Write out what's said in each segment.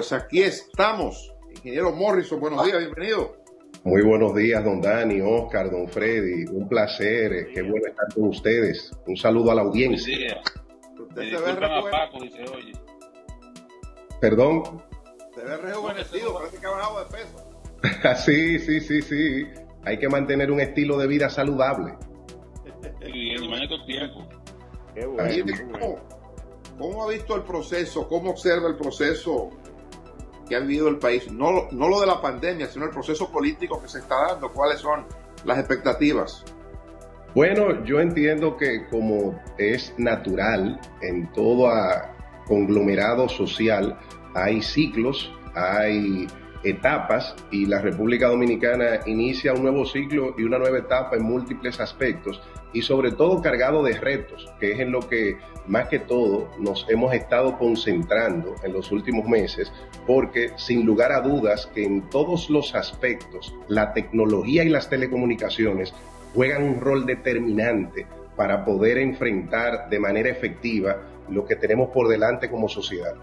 Pues aquí estamos. Ingeniero Morrison, buenos días, bienvenido. Muy buenos días, don Dani, Oscar, don Freddy. Un placer, qué bueno estar con ustedes. Un saludo a la audiencia. Usted se ve Paco, dice, oye. ¿Perdón? Se ve rejuvenecido, parece que ha bajado de peso. Sí. Hay que mantener un estilo de vida saludable. Y en estos tiempos. Qué bueno. ¿Cómo ha visto el proceso? ¿Cómo observa el proceso que ha vivido el país? No lo de la pandemia, sino el proceso político que se está dando. ¿Cuáles son las expectativas? Bueno, yo entiendo que como es natural en todo conglomerado social, hay ciclos, hay etapas, y la República Dominicana inicia un nuevo ciclo y una nueva etapa en múltiples aspectos, y sobre todo cargado de retos, que es en lo que más que todo nos hemos estado concentrando en los últimos meses, porque sin lugar a dudas que en todos los aspectos la tecnología y las telecomunicaciones juegan un rol determinante para poder enfrentar de manera efectiva lo que tenemos por delante como sociedad.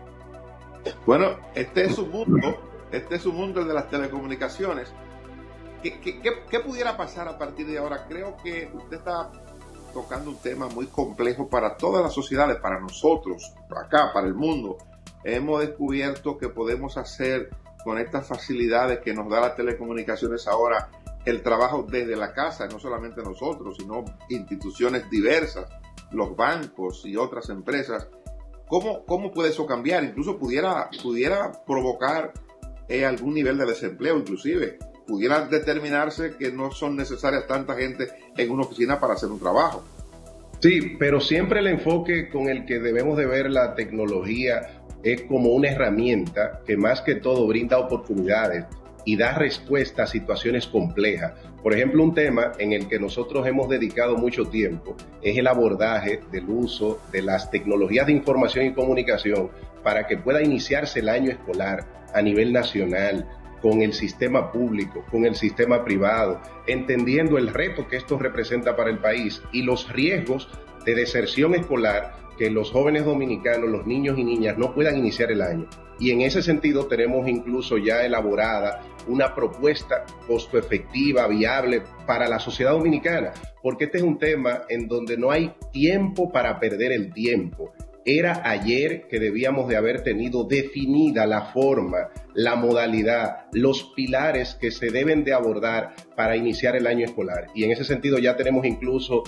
Bueno, este es un mundo, el de las telecomunicaciones. ¿Qué pudiera pasar a partir de ahora? Creo que usted está tocando un tema muy complejo para todas las sociedades, para nosotros, acá, para el mundo. Hemos descubierto que podemos hacer con estas facilidades que nos da las telecomunicaciones ahora el trabajo desde la casa, no solamente nosotros, sino instituciones diversas, los bancos y otras empresas. ¿Cómo puede eso cambiar? Incluso pudiera provocar algún nivel de desempleo, inclusive. Pudiera determinarse que no son necesarias tanta gente en una oficina para hacer un trabajo. Sí, pero siempre el enfoque con el que debemos de ver la tecnología es como una herramienta que más que todo brinda oportunidades y da respuesta a situaciones complejas. Por ejemplo, un tema en el que nosotros hemos dedicado mucho tiempo es el abordaje del uso de las tecnologías de información y comunicación para que pueda iniciarse el año escolar a nivel nacional, con el sistema público, con el sistema privado, entendiendo el reto que esto representa para el país y los riesgos de deserción escolar que los jóvenes dominicanos, los niños y niñas no puedan iniciar el año. Y en ese sentido tenemos incluso ya elaborada una propuesta costo efectiva, viable para la sociedad dominicana, porque este es un tema en donde no hay tiempo para perder el tiempo. Era ayer que debíamos de haber tenido definida la forma, la modalidad, los pilares que se deben de abordar para iniciar el año escolar. Y en ese sentido ya tenemos incluso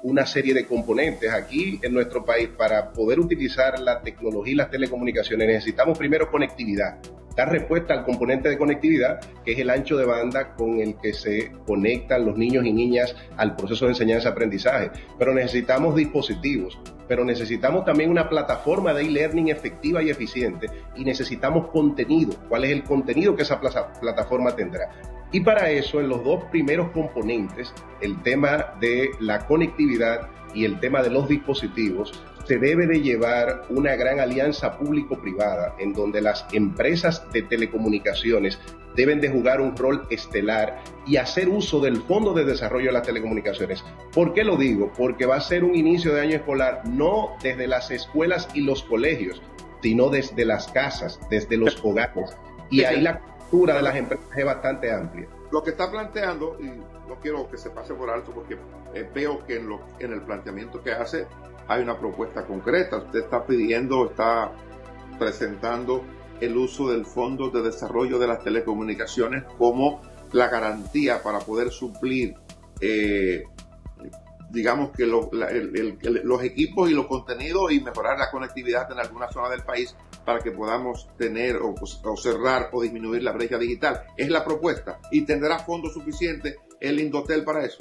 una serie de componentes aquí en nuestro país. Para poder utilizar la tecnología y las telecomunicaciones necesitamos primero conectividad, dar respuesta al componente de conectividad, que es el ancho de banda con el que se conectan los niños y niñas al proceso de enseñanza-aprendizaje. Pero necesitamos dispositivos, pero necesitamos también una plataforma de e-learning efectiva y eficiente, y necesitamos contenido. ¿Cuál es el contenido que esa plataforma tendrá? Y para eso, en los dos primeros componentes, el tema de la conectividad y el tema de los dispositivos, se debe de llevar una gran alianza público-privada en donde las empresas de telecomunicaciones deben de jugar un rol estelar y hacer uso del Fondo de Desarrollo de las Telecomunicaciones. ¿Por qué lo digo? Porque va a ser un inicio de año escolar no desde las escuelas y los colegios, sino desde las casas, desde los hogares. Y ahí la cultura de las empresas es bastante amplia. Lo que está planteando, y no quiero que se pase por alto porque veo que en el planteamiento que hace hay una propuesta concreta. Usted está presentando el uso del Fondo de Desarrollo de las Telecomunicaciones como la garantía para poder suplir, digamos que los equipos y los contenidos, y mejorar la conectividad en alguna zona del país para que podamos tener o cerrar o disminuir la brecha digital. Es la propuesta. ¿Y tendrá fondos suficientes el Indotel para eso?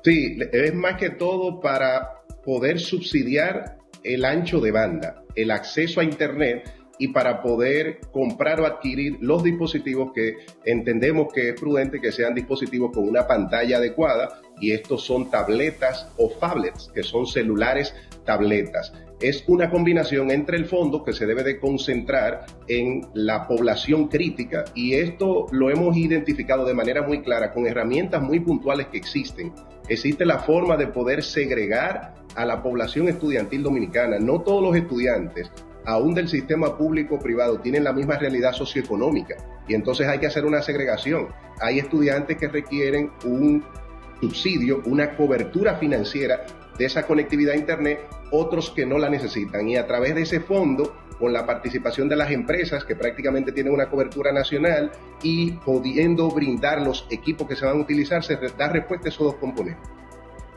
Sí, es más que todo para poder subsidiar el ancho de banda, el acceso a Internet, y para poder comprar o adquirir los dispositivos que entendemos que es prudente que sean dispositivos con una pantalla adecuada, y estos son tabletas o phablets, que son celulares tabletas. Es una combinación entre el fondo que se debe de concentrar en la población crítica, y esto lo hemos identificado de manera muy clara con herramientas muy puntuales que existen. Existe la forma de poder segregar a la población estudiantil dominicana. No todos los estudiantes aún del sistema público-privado, tienen la misma realidad socioeconómica, y entonces hay que hacer una segregación. Hay estudiantes que requieren un subsidio, una cobertura financiera de esa conectividad a Internet, otros que no la necesitan, y a través de ese fondo, con la participación de las empresas que prácticamente tienen una cobertura nacional y pudiendo brindar los equipos que se van a utilizar, se da respuesta a esos dos componentes.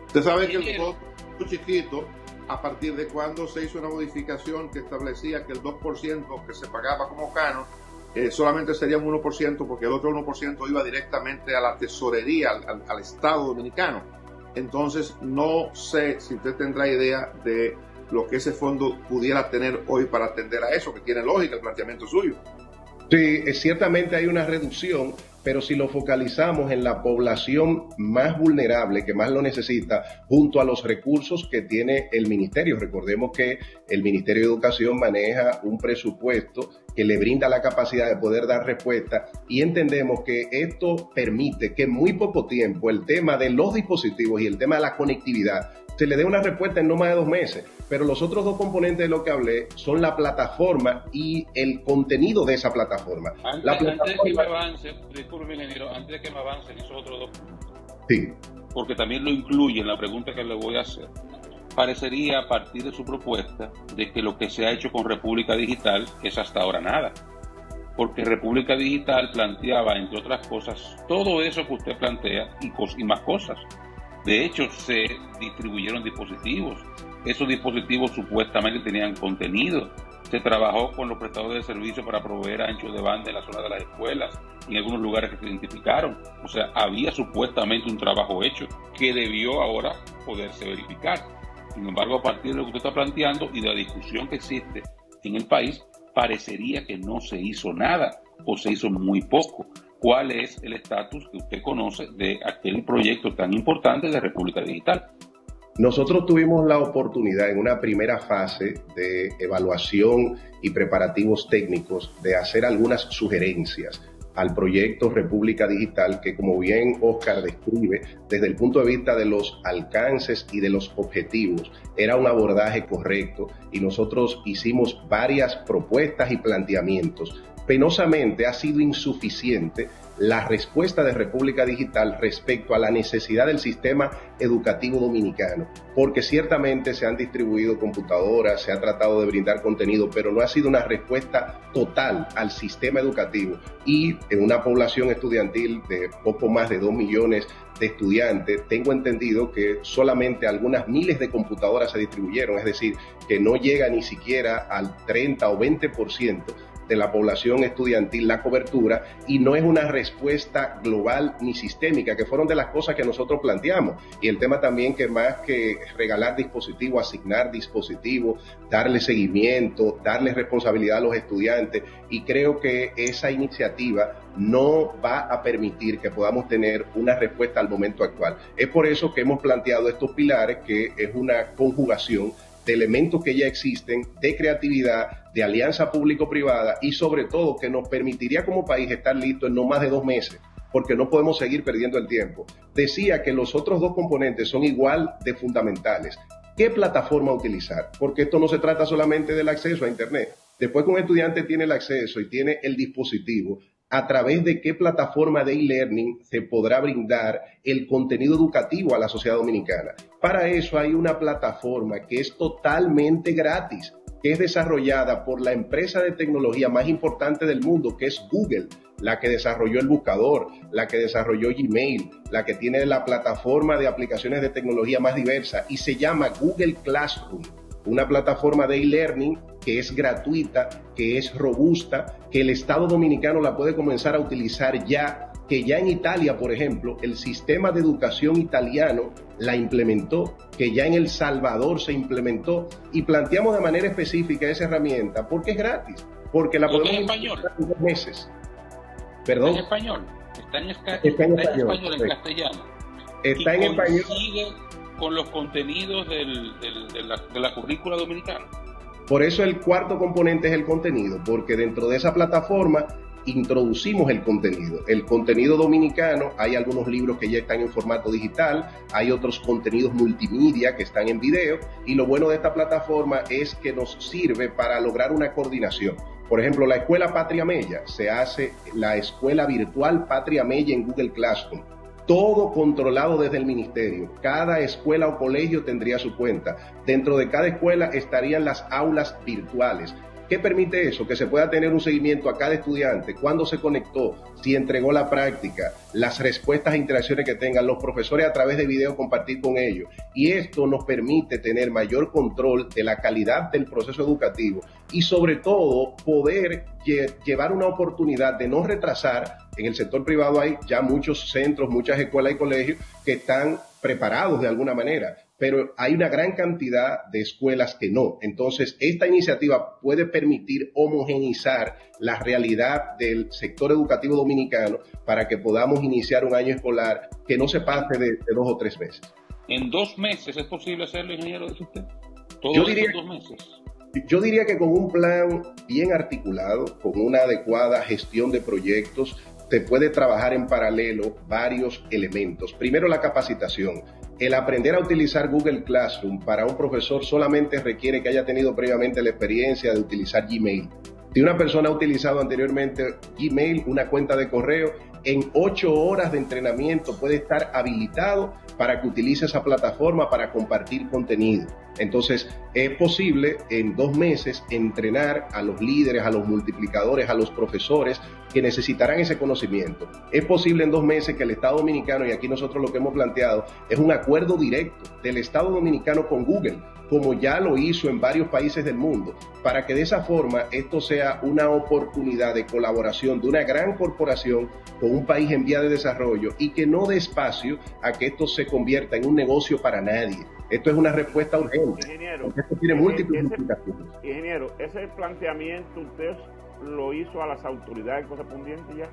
Usted sabe que el costo chiquito, a partir de cuando se hizo una modificación que establecía que el 2% que se pagaba como canon solamente sería un 1%, porque el otro 1% iba directamente a la tesorería, al Estado dominicano. Entonces, no sé si usted tendrá idea de lo que ese fondo pudiera tener hoy para atender a eso, que tiene lógica el planteamiento suyo. Sí, ciertamente hay una reducción, pero si lo focalizamos en la población más vulnerable, que más lo necesita, junto a los recursos que tiene el ministerio. Recordemos que el Ministerio de Educación maneja un presupuesto que le brinda la capacidad de poder dar respuesta, y entendemos que esto permite que en muy poco tiempo el tema de los dispositivos y el tema de la conectividad se le dé una respuesta en no más de 2 meses. Pero los otros dos componentes de lo que hablé son la plataforma y el contenido de esa plataforma. Antes de que me avance, disculpe, ingeniero, antes de que me avancen esos otros dos puntos. Sí. Porque también lo incluye en la pregunta que le voy a hacer. Parecería, a partir de su propuesta, de que lo que se ha hecho con República Digital es hasta ahora nada. Porque República Digital planteaba, entre otras cosas, todo eso que usted plantea y más cosas. De hecho, se distribuyeron dispositivos. Esos dispositivos supuestamente tenían contenido. Se trabajó con los prestadores de servicios para proveer anchos de banda en la zona de las escuelas, en algunos lugares que se identificaron. O sea, había supuestamente un trabajo hecho que debió ahora poderse verificar. Sin embargo, a partir de lo que usted está planteando y de la discusión que existe en el país, parecería que no se hizo nada o se hizo muy poco. ¿Cuál es el estatus que usted conoce de aquel proyecto tan importante de República Digital? Nosotros tuvimos la oportunidad en una primera fase de evaluación y preparativos técnicos de hacer algunas sugerencias al proyecto República Digital, que, como bien Oscar describe, desde el punto de vista de los alcances y de los objetivos, era un abordaje correcto, y nosotros hicimos varias propuestas y planteamientos. Penosamente ha sido insuficiente la respuesta de República Digital respecto a la necesidad del sistema educativo dominicano, porque ciertamente se han distribuido computadoras, se ha tratado de brindar contenido, pero no ha sido una respuesta total al sistema educativo. Y en una población estudiantil de poco más de 2 millones de estudiantes, tengo entendido que solamente algunas miles de computadoras se distribuyeron, es decir, que no llega ni siquiera al 30 o 20% de la población estudiantil la cobertura, y no es una respuesta global ni sistémica, que fueron de las cosas que nosotros planteamos. Y el tema también, que más que regalar dispositivos, asignar dispositivos, darle seguimiento, darle responsabilidad a los estudiantes, y creo que esa iniciativa no va a permitir que podamos tener una respuesta al momento actual. Es por eso que hemos planteado estos pilares, que es una conjugación de elementos que ya existen, de creatividad, de alianza público-privada, y sobre todo que nos permitiría como país estar listos en no más de 2 meses, porque no podemos seguir perdiendo el tiempo. Decía que los otros dos componentes son igual de fundamentales. ¿Qué plataforma utilizar? Porque esto no se trata solamente del acceso a Internet. Después que un estudiante tiene el acceso y tiene el dispositivo, a través de qué plataforma de e-learning se podrá brindar el contenido educativo a la sociedad dominicana. Para eso hay una plataforma que es totalmente gratis, que es desarrollada por la empresa de tecnología más importante del mundo, que es Google, la que desarrolló el buscador, la que desarrolló Gmail, la que tiene la plataforma de aplicaciones de tecnología más diversa, y se llama Google Classroom. Una plataforma de e-learning que es gratuita, que es robusta, que el Estado dominicano la puede comenzar a utilizar ya, que ya en Italia, por ejemplo, el sistema de educación italiano la implementó, que ya en El Salvador se implementó, y planteamos de manera específica esa herramienta porque es gratis, porque la podemos utilizar en 2 meses. ¿Perdón? ¿Está en español? ¿Está en español, en castellano? Está en español. Con los contenidos de la currícula dominicana. Por eso el cuarto componente es el contenido, porque dentro de esa plataforma introducimos el contenido. El contenido dominicano, hay algunos libros que ya están en formato digital, hay otros contenidos multimedia que están en video, y lo bueno de esta plataforma es que nos sirve para lograr una coordinación. Por ejemplo, la escuela Patria Mella, se hace la escuela virtual Patria Mella en Google Classroom. Todo controlado desde el ministerio. Cada escuela o colegio tendría su cuenta. Dentro de cada escuela estarían las aulas virtuales. ¿Qué permite eso? Que se pueda tener un seguimiento a cada estudiante, cuándo se conectó, si entregó la práctica, las respuestas e interacciones que tengan, los profesores a través de video compartir con ellos. Y esto nos permite tener mayor control de la calidad del proceso educativo y sobre todo poder llevar una oportunidad de no retrasar. En el sector privado hay ya muchos centros, muchas escuelas y colegios que están preparados de alguna manera, pero hay una gran cantidad de escuelas que no. Entonces, esta iniciativa puede permitir homogeneizar la realidad del sector educativo dominicano para que podamos iniciar un año escolar que no se pase de 2 o 3 meses. ¿En 2 meses es posible hacerlo, ingeniero, dice usted? Yo diría, 2 meses. Yo diría que con un plan bien articulado, con una adecuada gestión de proyectos, se puede trabajar en paralelo varios elementos. Primero, la capacitación. El aprender a utilizar Google Classroom para un profesor solamente requiere que haya tenido previamente la experiencia de utilizar Gmail. Si una persona ha utilizado anteriormente Gmail, una cuenta de correo, en 8 horas de entrenamiento puede estar habilitado para que utilice esa plataforma para compartir contenido. Entonces, es posible en 2 meses entrenar a los líderes, a los multiplicadores, a los profesores que necesitarán ese conocimiento. Es posible en 2 meses que el Estado Dominicano, y aquí nosotros lo que hemos planteado, es un acuerdo directo del Estado Dominicano con Google, como ya lo hizo en varios países del mundo, para que de esa forma esto sea una oportunidad de colaboración de una gran corporación con un país en vía de desarrollo y que no dé espacio a que esto se convierta en un negocio para nadie. Esto es una respuesta urgente, ingeniero, porque esto tiene múltiples implicaciones. Ingeniero, ese planteamiento usted lo hizo a las autoridades correspondientes ya.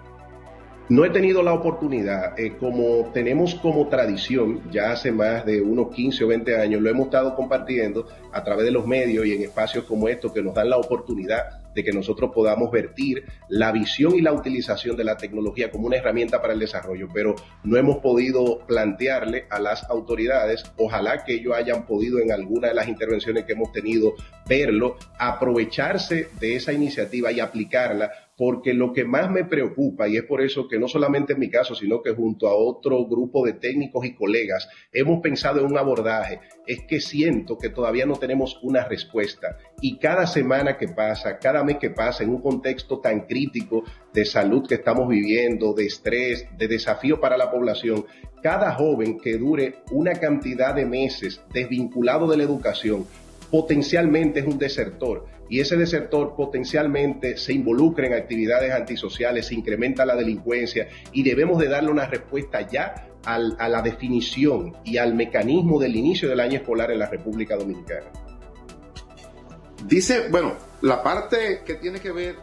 No he tenido la oportunidad, como tenemos como tradición, ya hace más de unos 15 o 20 años, lo hemos estado compartiendo a través de los medios y en espacios como estos que nos dan la oportunidad de que nosotros podamos vertir la visión y la utilización de la tecnología como una herramienta para el desarrollo, pero no hemos podido plantearle a las autoridades, ojalá que ellos hayan podido en alguna de las intervenciones que hemos tenido verlo, aprovecharse de esa iniciativa y aplicarla, porque lo que más me preocupa, y es por eso que no solamente en mi caso, sino que junto a otro grupo de técnicos y colegas hemos pensado en un abordaje, es que siento que todavía no tenemos una respuesta. Y cada semana que pasa, cada mes que pasa, en un contexto tan crítico de salud que estamos viviendo, de estrés, de desafío para la población, cada joven que dure una cantidad de meses desvinculado de la educación, potencialmente es un desertor, y ese desertor potencialmente se involucra en actividades antisociales, se incrementa la delincuencia, y debemos de darle una respuesta ya a la definición y al mecanismo del inicio del año escolar en la República Dominicana. Dice, bueno, la parte que tiene que ver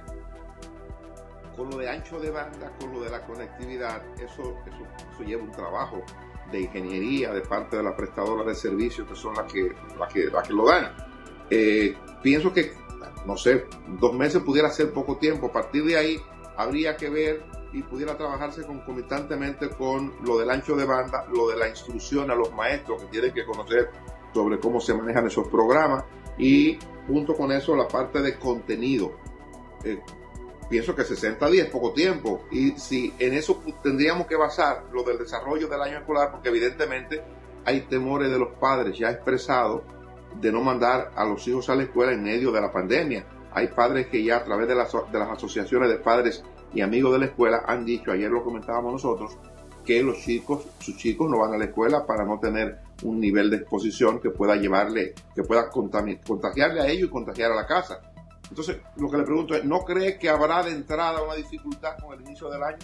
con lo de ancho de banda, con lo de la conectividad, eso lleva un trabajo de ingeniería de parte de la prestadora de servicios, que son las que lo dan. Pienso que, no sé, 2 meses pudiera ser poco tiempo. A partir de ahí habría que ver y pudiera trabajarse concomitantemente con lo del ancho de banda, lo de la instrucción a los maestros que tienen que conocer sobre cómo se manejan esos programas, y junto con eso la parte de contenido. Pienso que 60 días es poco tiempo, y si en eso tendríamos que basar lo del desarrollo del año escolar, porque evidentemente hay temores de los padres ya expresados de no mandar a los hijos a la escuela en medio de la pandemia. Hay padres que ya a través de las asociaciones de padres y amigos de la escuela han dicho, ayer lo comentábamos nosotros, que sus chicos no van a la escuela para no tener un nivel de exposición que pueda contagiarle a ellos y contagiar a la casa. Entonces, lo que le pregunto es, ¿no cree que habrá de entrada una dificultad con el inicio del año?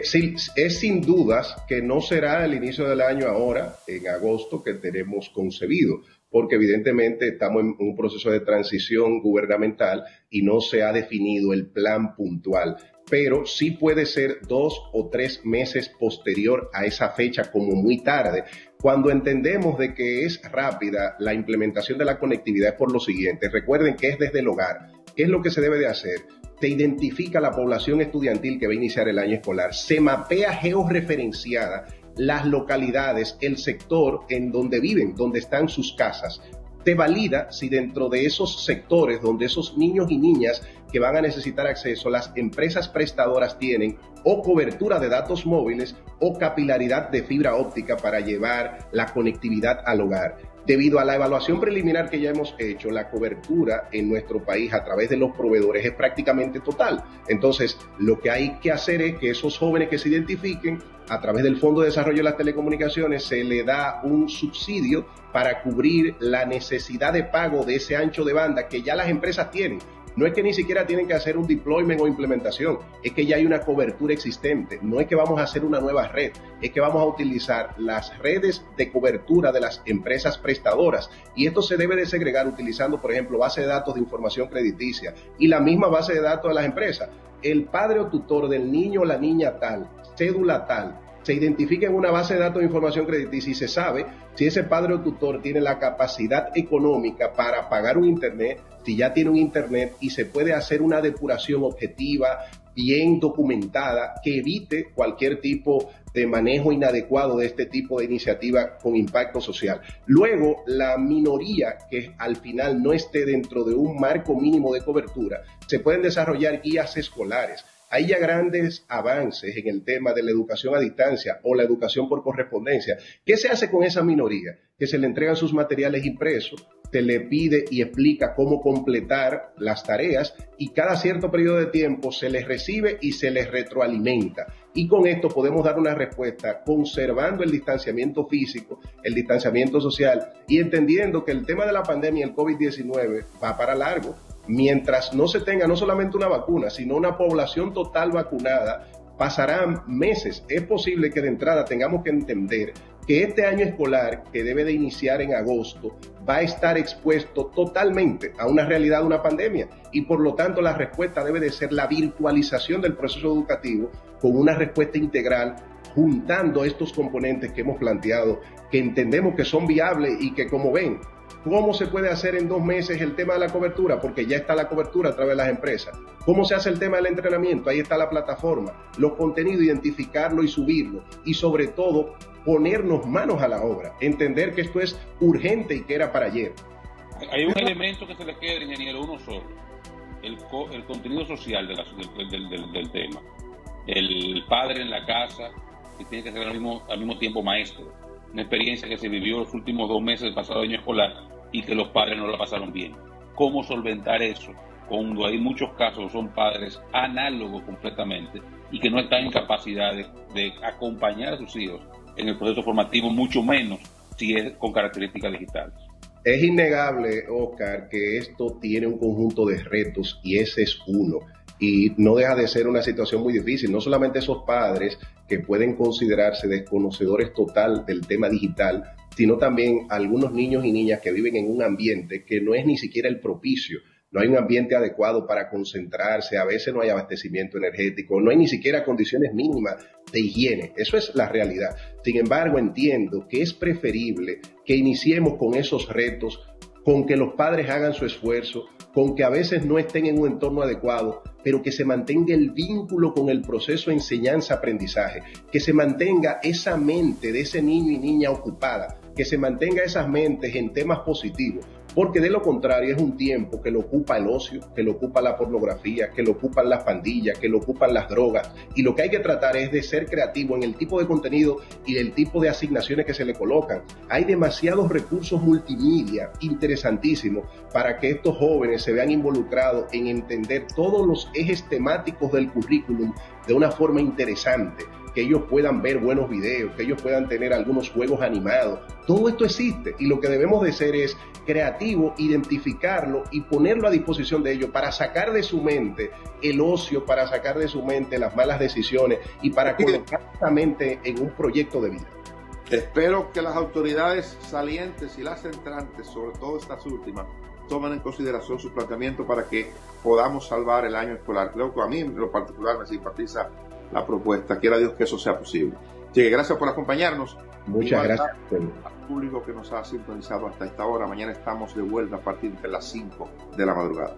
Sí, es sin dudas que no será el inicio del año ahora, en agosto, que tenemos concebido, porque evidentemente estamos en un proceso de transición gubernamental y no se ha definido el plan puntual, pero sí puede ser 2 o 3 meses posterior a esa fecha, como muy tarde. Cuando entendemos de que es rápida la implementación de la conectividad es por lo siguiente. Recuerden que es desde el hogar. ¿Qué es lo que se debe de hacer? se identifica la población estudiantil que va a iniciar el año escolar, se mapea georreferenciada las localidades, el sector en donde viven, donde están sus casas. Se valida si dentro de esos sectores donde esos niños y niñas que van a necesitar acceso, las empresas prestadoras tienen o cobertura de datos móviles o capilaridad de fibra óptica para llevar la conectividad al hogar. Debido a la evaluación preliminar que ya hemos hecho, la cobertura en nuestro país a través de los proveedores es prácticamente total. Entonces, lo que hay que hacer es que esos jóvenes que se identifiquen, a través del Fondo de Desarrollo de las Telecomunicaciones, se le da un subsidio para cubrir la necesidad de pago de ese ancho de banda que ya las empresas tienen. No es que ni siquiera tienen que hacer un deployment o implementación, es que ya hay una cobertura existente. No es que vamos a hacer una nueva red, es que vamos a utilizar las redes de cobertura de las empresas prestadoras. Y esto se debe de segregar utilizando, por ejemplo, base de datos de información crediticia y la misma base de datos de las empresas. El padre o tutor del niño o la niña tal, cédula tal, se identifica en una base de datos de información crediticia y se sabe si ese padre o tutor tiene la capacidad económica para pagar un internet, si ya tiene un internet, y se puede hacer una depuración objetiva, bien documentada, que evite cualquier tipo de manejo inadecuado de este tipo de iniciativa con impacto social. Luego, la minoría que al final no esté dentro de un marco mínimo de cobertura, se pueden desarrollar guías escolares. Hay ya grandes avances en el tema de la educación a distancia o la educación por correspondencia. ¿Qué se hace con esa minoría? Que se le entregan sus materiales impresos, se le pide y explica cómo completar las tareas y cada cierto periodo de tiempo se les recibe y se les retroalimenta. Y con esto podemos dar una respuesta conservando el distanciamiento físico, el distanciamiento social y entendiendo que el tema de la pandemia, el COVID-19, va para largo. Mientras no se tenga no solamente una vacuna, sino una población total vacunada, pasarán meses. Es posible que de entrada tengamos que entender que este año escolar, que debe de iniciar en agosto, va a estar expuesto totalmente a una realidad de una pandemia y por lo tanto la respuesta debe de ser la virtualización del proceso educativo con una respuesta integral, juntando estos componentes que hemos planteado, que entendemos que son viables y que, como ven, ¿cómo se puede hacer en 2 meses el tema de la cobertura? Porque ya está la cobertura a través de las empresas. ¿Cómo se hace el tema del entrenamiento? Ahí está la plataforma. Los contenidos, identificarlo y subirlo. Y sobre todo, ponernos manos a la obra. Entender que esto es urgente y que era para ayer. Hay un elemento que se le queda, ingeniero, uno solo. El contenido social del tema. El padre en la casa, que tiene que ser al mismo tiempo maestro. Una experiencia que se vivió los últimos 2 meses del pasado año escolar y que los padres no la pasaron bien. ¿Cómo solventar eso? Cuando hay muchos casos son padres análogos completamente y que no están en capacidad de acompañar a sus hijos en el proceso formativo, mucho menos si es con características digitales. Es innegable, Oscar, que esto tiene un conjunto de retos y ese es uno. Y no deja de ser una situación muy difícil, no solamente esos padres que pueden considerarse desconocedores total del tema digital, sino también algunos niños y niñas que viven en un ambiente que no es ni siquiera el propicio. No hay un ambiente adecuado para concentrarse, a veces no hay abastecimiento energético, no hay ni siquiera condiciones mínimas de higiene. Eso es la realidad. Sin embargo, entiendo que es preferible que iniciemos con esos retos, con que los padres hagan su esfuerzo, con que a veces no estén en un entorno adecuado, pero que se mantenga el vínculo con el proceso de enseñanza-aprendizaje, que se mantenga esa mente de ese niño y niña ocupada, que se mantenga esas mentes en temas positivos, porque de lo contrario es un tiempo que lo ocupa el ocio, que lo ocupa la pornografía, que lo ocupan las pandillas, que lo ocupan las drogas, y lo que hay que tratar es de ser creativo en el tipo de contenido y el tipo de asignaciones que se le colocan. Hay demasiados recursos multimedia interesantísimos para que estos jóvenes se vean involucrados en entender todos los ejes temáticos del currículum de una forma interesante, que ellos puedan ver buenos videos, que ellos puedan tener algunos juegos animados. Todo esto existe y lo que debemos de ser es creativo, identificarlo y ponerlo a disposición de ellos para sacar de su mente el ocio, para sacar de su mente las malas decisiones y para colocar esa mente en un proyecto de vida. Espero que las autoridades salientes y las entrantes, sobre todo estas últimas, tomen en consideración su planteamiento para que podamos salvar el año escolar. Creo que a mí en lo particular me simpatiza la propuesta. Quiera Dios que eso sea posible. Así que gracias por acompañarnos. Muchas gracias al público que nos ha sintonizado hasta esta hora. Mañana estamos de vuelta a partir de las 5 de la madrugada.